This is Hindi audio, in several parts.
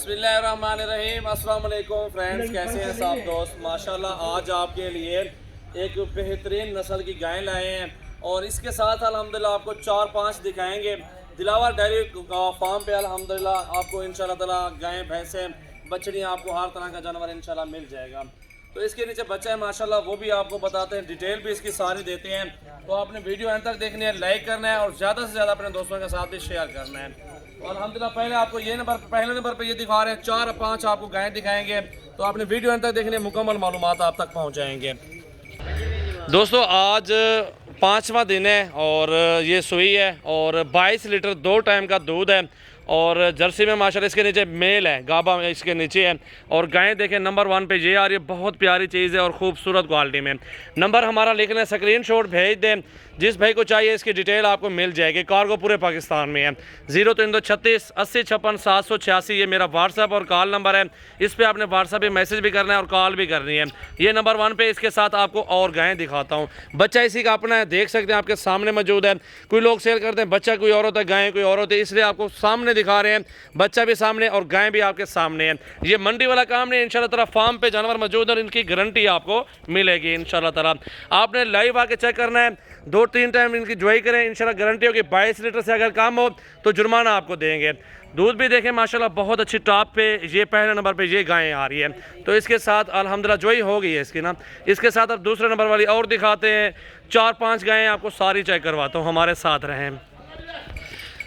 बिस्मिल्लाहिर्रहमानिर्रहीम। अस्सलाम वालेकुम फ्रेंड्स, कैसे हैं सब दोस्त। माशाल्लाह आज आपके लिए एक बेहतरीन नस्ल की गायें लाए हैं और इसके साथ अल्हम्दुलिल्लाह आपको 4-5 दिखाएंगे। दिलावर डेयरी फार्म पे अल्हम्दुलिल्लाह आपको इंशाल्लाह ताला गायें भैंसें बछड़ियाँ आपको हर तरह का जानवर इंशाल्लाह मिल जाएगा। तो इसके नीचे बच्चा है माशाल्लाह, वो भी आपको बताते हैं, डिटेल भी इसकी सारी देते हैं। तो आपने वीडियो अंत तक देखनी है, लाइक करना है और ज़्यादा से ज़्यादा अपने दोस्तों के साथ भी शेयर करना है। और अल्हम्दुलिल्लाह पहले आपको पहले नंबर पे ये दिखा रहे हैं, 4-5 आपको गायें दिखाएंगे। तो आपने वीडियो अंत तक देखनी है, मुकम्मल मालूमात आप तक पहुँचाएँगे। दोस्तों आज 5वां दिन है और ये सुई है और 22 लीटर 2 टाइम का दूध है और जर्सी में माशाल्लाह इसके नीचे मेल है, गाबा इसके नीचे है। और गायें देखें नंबर 1 पे ये आ रही है, बहुत प्यारी चीज़ है और खूबसूरत क्वालिटी में। नंबर हमारा लिखना है, स्क्रीनशॉट भेज दें, जिस भाई को चाहिए इसकी डिटेल आपको मिल जाएगी। कार्गो पूरे पाकिस्तान में है। 0336 80 56 786 ये मेरा व्हाट्सएप और कॉल नंबर है। इस पर आपने व्हाट्सएप पे मैसेज भी करना है और कॉल भी करनी है। ये नंबर 1 पे। इसके साथ आपको और गायें दिखाता हूँ। बच्चा इसी का अपना है, देख सकते हैं, आपके सामने मौजूद है। कोई लोग सेल करते हैं, बच्चा कोई और होता है, गायें कोई और होती है, इसलिए आपको सामने दिखा रहे हैं। बच्चा भी सामने और गायें भी आपके सामने है। ये मंडी वाला काम नहीं, इंशाल्लाह ताला फार्म पे जानवर मौजूद है और इनकी गारंटी आपको मिलेगी इंशाल्लाह ताला। आपने लाइव आके चेक करना है, 2-3 टाइम इनकी ज्वाई करें, इंशाल्लाह गारंटी होगी। 22 लीटर से अगर कम हो तो जुर्माना आपको देंगे। दूध भी देखें माशाल्लाह बहुत अच्छी टॉप पे, ये पहले नंबर पे ये गायें आ रही है। तो इसके साथ अल्हम्दुलिल्लाह ज्वाई हो गई है इसकी ना। इसके साथ अब दूसरे नंबर वाली और दिखाते हैं। 4-5 गायें आपको सारी चेक करवाता हूँ, हमारे साथ रहें।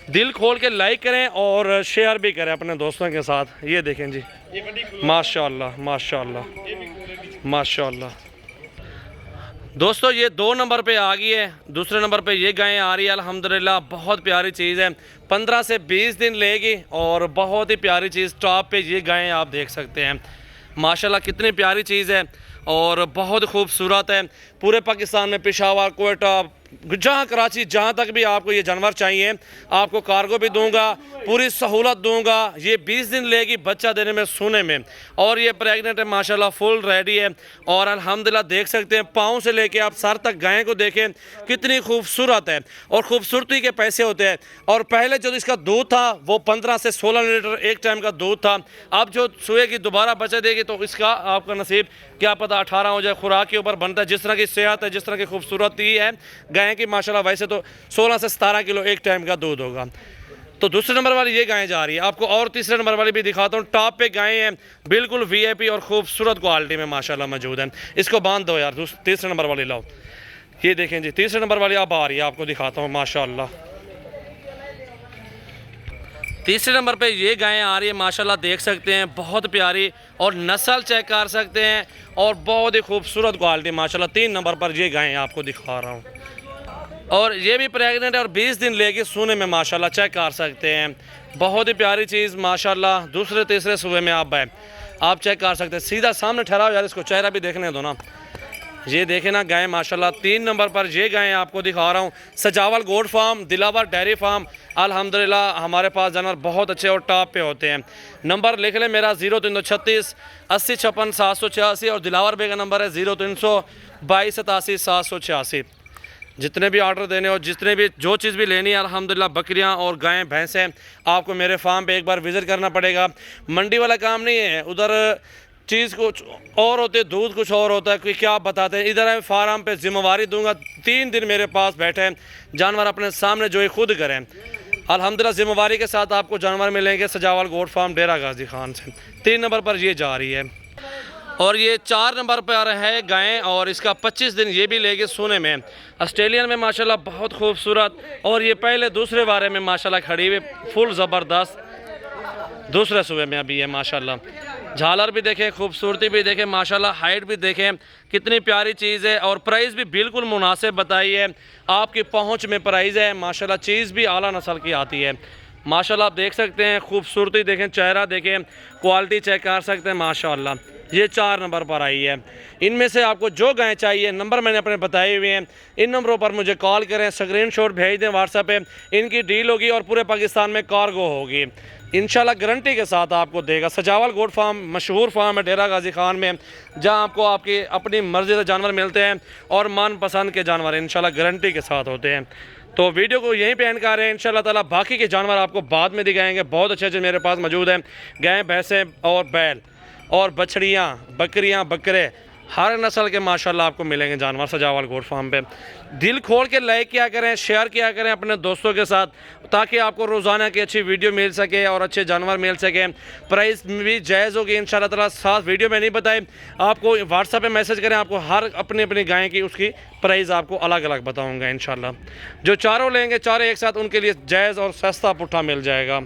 दिल खोल के लाइक करें और शेयर भी करें अपने दोस्तों के साथ। ये देखें जी, माशाल्लाह माशाल्लाह माशाल्लाह। दोस्तों ये 2 नंबर पे आ गई है, दूसरे नंबर पे ये गायें आ रही है। अल्हम्दुलिल्लाह बहुत प्यारी चीज़ है, 15 से 20 दिन लेगी और बहुत ही प्यारी चीज़। टॉप पे ये गायें आप देख सकते हैं माशाल्लाह, कितनी प्यारी चीज़ है और बहुत खूबसूरत है। पूरे पाकिस्तान में पेशावर, कोयटा, जहाँ कराची, जहाँ तक भी आपको ये जानवर चाहिए आपको कार्गो भी दूंगा, पूरी सहूलत दूंगा। ये 20 दिन लेगी बच्चा देने में, सोने में। और ये प्रेग्नेंट है माशाल्लाह, फुल रेडी है। और अल्हम्दुलिल्लाह देख सकते हैं, पाँव से लेके आप सर तक गाय को देखें कितनी खूबसूरत है और खूबसूरती के पैसे होते हैं। और पहले जो इसका दूध था वो 15 से 16 लीटर एक टाइम का दूध था। अब जो सुए की दोबारा बच्चा देगी तो इसका आपका नसीब क्या पता 18 हो जाए। खुराक के ऊपर बनता है, जिस तरह की सेहत है, जिस तरह की खूबसूरती है गाय की माशाल्लाह, वैसे तो 16 से 17 किलो एक टाइम का दूध होगा। तो दूसरे नंबर वाली ये गायें जा रही है आपको, और तीसरे नंबर वाली भी दिखाता हूँ। टॉप पे गायें हैं, बिल्कुल वीआईपी और खूबसूरत क्वालिटी में माशाल्लाह मौजूद है। इसको बांध दो यार, तीसरे नंबर वाली लाओ। ये देखें जी, तीसरे नंबर वाली अब आ रही है, आपको दिखाता हूँ माशाल्लाह। तीसरे नंबर पे ये गायें आ रही है माशाल्लाह, देख सकते हैं बहुत प्यारी और नस्ल चेक कर सकते हैं और बहुत ही खूबसूरत क्वालिटी माशाल्लाह। 3 नंबर पर ये गायें आपको दिखा रहा हूँ और ये भी प्रेग्नेंट है और 20 दिन लेके सोने में माशाल्लाह, चेक कर सकते हैं। बहुत ही प्यारी चीज़ माशाल्लाह। दूसरे तीसरे सुबह में आप चेक कर सकते हैं। सीधा सामने ठहराओ यार, इसको चेहरा भी देखने दो ना। ये देखें ना गाय माशाल्लाह। 3 नंबर पर ये गायें आपको दिखा रहा हूँ। Sajawal goat farm, Dilawar dairy farm. अल्हम्दुलिल्लाह हमारे पास जानवर बहुत अच्छे और टॉप पे होते हैं। नंबर लिख लें मेरा 0336 80 56 786 और दिलावर बे का नंबर है 0322 87 786। जितने भी ऑर्डर देने हो, जितने भी जो चीज़ भी लेनी है अल्हम्दुलिल्लाह, बकरियां और गायें भैंसें, आपको मेरे फार्म पे एक बार विज़िट करना पड़ेगा। मंडी वाला काम नहीं है, उधर चीज़ कुछ और होते, दूध कुछ और होता है, क्या आप बताते हैं। इधर है फार्म पे जिम्मेवारी दूंगा, 3 दिन मेरे पास बैठे जानवर अपने सामने जो है खुद करें। अल्हम्दुलिल्लाह जिम्मेवारी के साथ आपको जानवर मिलेंगे सजावल गोट फार्म डेरा गाजी खान से। 3 नंबर पर ये जा रही है और ये 4 नंबर पर है गायें और इसका 25 दिन ये भी लेके सोने में। ऑस्ट्रेलियन में माशाल्लाह बहुत खूबसूरत और ये पहले दूसरे बारे में माशाल्लाह खड़ी हुई, फुल ज़बरदस्त दूसरे सुबह में अभी है माशाल्लाह। झालर भी देखें, खूबसूरती भी देखें माशाल्लाह, हाइट भी देखें, कितनी प्यारी चीज़ है। और प्राइस भी बिल्कुल मुनासिब बताई है, आपकी पहुंच में प्राइस है माशाल्लाह। चीज़ भी आला नस्ल की आती है माशाल्लाह। आप देख सकते हैं, खूबसूरती देखें, चेहरा देखें, क्वालिटी चेक कर सकते हैं माशाल्लाह। ये 4 नंबर पर आई है। इनमें से आपको जो गाय चाहिए, नंबर मैंने अपने बताए हुए हैं, इन नंबरों पर मुझे कॉल करें, स्क्रीनशॉट भेज दें व्हाट्सएप पे। इनकी डील होगी और पूरे पाकिस्तान में कार्गो होगी इंशाल्लाह, गारंटी के साथ आपको देगा। सजावल गोट फार्म मशहूर फार्म है डेरा गाजी खान में, जहां आपको आपकी अपनी मर्जी से जानवर मिलते हैं और मनपसंद के जानवर इंशाल्लाह गारंटी के साथ होते हैं। तो वीडियो को यहीं पे एंड कर रहे हैं। इंशाल्लाह ताला बाकी के जानवर आपको बाद में दिखाएंगे। बहुत अच्छे अच्छे मेरे पास मौजूद हैं, गाय, भैंसें और बैल और बछड़ियाँ, बकरियाँ, बकरे, हर नस्ल के माशाल्लाह आपको मिलेंगे जानवर सजावल गोट फार्म पे। दिल खोल के लाइक किया करें, शेयर किया करें अपने दोस्तों के साथ, ताकि आपको रोज़ाना की अच्छी वीडियो मिल सके और अच्छे जानवर मिल सके। प्राइस भी जायज़ होगी इंशाल्लाह ताला। साथ वीडियो में नहीं बताए, आपको व्हाट्सएप पे मैसेज करें, आपको हर अपनी अपनी गाय की उसकी प्राइस आपको अलग अलग बताऊँगा इंशाल्लाह। जो चारों लेंगे चारों एक साथ, उनके लिए जायज़ और सस्ता पुट्ठा मिल जाएगा।